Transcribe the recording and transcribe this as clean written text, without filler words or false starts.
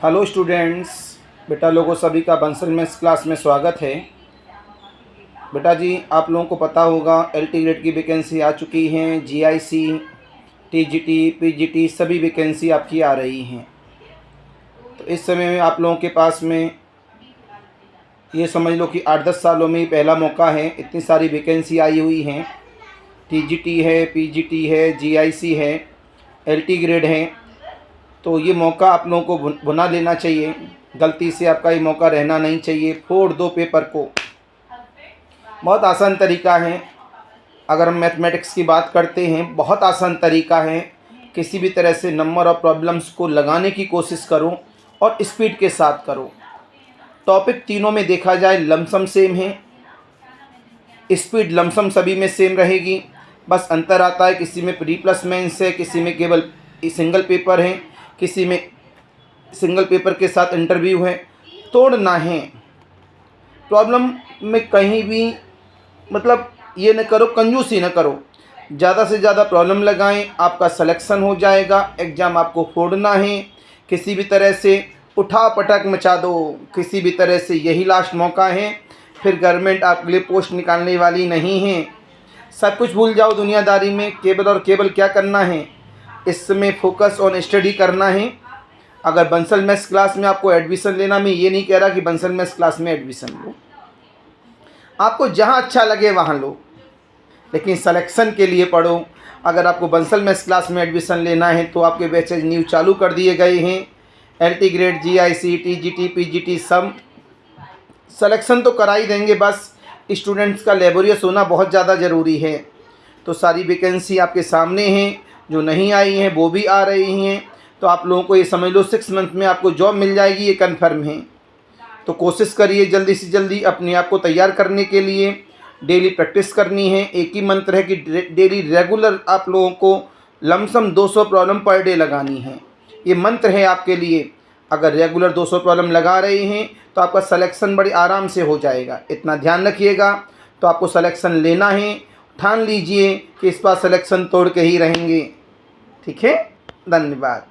Hello students, बेटा लोगों सभी का बंसल मैथ्स क्लास में स्वागत है। बेटा जी, आप लोगों को पता होगा एलटी ग्रेड की वैकेंसी आ चुकी हैं। जीआईसी, टीजीटी, पीजीटी सभी वैकेंसी आपकी आ रही हैं। तो इस समय में आप लोगों के पास में ये समझ लो कि 8-10 सालों में ही पहला मौका है। इतनी सारी वैकेंसी आई हुई हैं। टीजीटी है, पीजीटी है, जीआईसी है, एलटी ग्रेड है। तो ये मौका आप लोगों को भुना लेना चाहिए। गलती से आपका ये मौका रहना नहीं चाहिए। फोड़ दो पेपर को। बहुत आसान तरीका है। अगर हम मैथमेटिक्स की बात करते हैं, बहुत आसान तरीका है। किसी भी तरह से नंबर और प्रॉब्लम्स को लगाने की कोशिश करो और स्पीड के साथ करो। टॉपिक तीनों में देखा जाए लमसम सेम है। स्पीड लमसम सभी में सेम रहेगी। बस अंतर आता है किसी में प्री प्लस मेंस है, किसी में केवल सिंगल पेपर है, किसी में सिंगल पेपर के साथ इंटरव्यू है। तोड़ना है। प्रॉब्लम में कहीं भी मतलब ये न करो, कंजूसी न करो। ज़्यादा से ज़्यादा प्रॉब्लम लगाएं, आपका सिलेक्शन हो जाएगा। एग्ज़ाम आपको फोड़ना है। किसी भी तरह से उठा पटक मचा दो। किसी भी तरह से यही लास्ट मौका है। फिर गवर्नमेंट आपके लिए पोस्ट निकालने वाली नहीं है। सब कुछ भूल जाओ दुनियादारी में। केवल और केवल क्या करना है, इसमें फोकस ऑन स्टडी करना है। अगर बंसल मैथ्स क्लास में आपको एडमिशन लेना, मैं ये नहीं कह रहा कि बंसल मैथ्स क्लास में एडमिशन लो। आपको जहाँ अच्छा लगे वहाँ लो, लेकिन सिलेक्शन के लिए पढ़ो। अगर आपको बंसल मैथ्स क्लास में एडमिशन लेना है तो आपके बैचेज न्यू चालू कर दिए गए हैं। LT grade, GIC, TGT, PGT सब सिलेक्शन तो करा ही देंगे। बस स्टूडेंट्स का लेबोरियस होना बहुत ज़्यादा ज़रूरी है। तो सारी वैकेंसी आपके सामने हैं। जो नहीं आई हैं वो भी आ रही हैं। तो आप लोगों को ये समझ लो 6 मंथ में आपको जॉब मिल जाएगी, ये कन्फर्म है। तो कोशिश करिए जल्दी से जल्दी अपने आप को तैयार करने के लिए। डेली प्रैक्टिस करनी है। एक ही मंत्र है कि डेली रेगुलर आप लोगों को लमसम 200 प्रॉब्लम पर डे लगानी है। ये मंत्र है आपके लिए। अगर रेगुलर 200 प्रॉब्लम लगा रहे हैं तो आपका सिलेक्शन बड़ी आराम से हो जाएगा। इतना ध्यान रखिएगा। तो आपको सिलेक्शन लेना है। ठान लीजिए कि इस बार सिलेक्शन तोड़ के ही रहेंगे। ठीक है, धन्यवाद।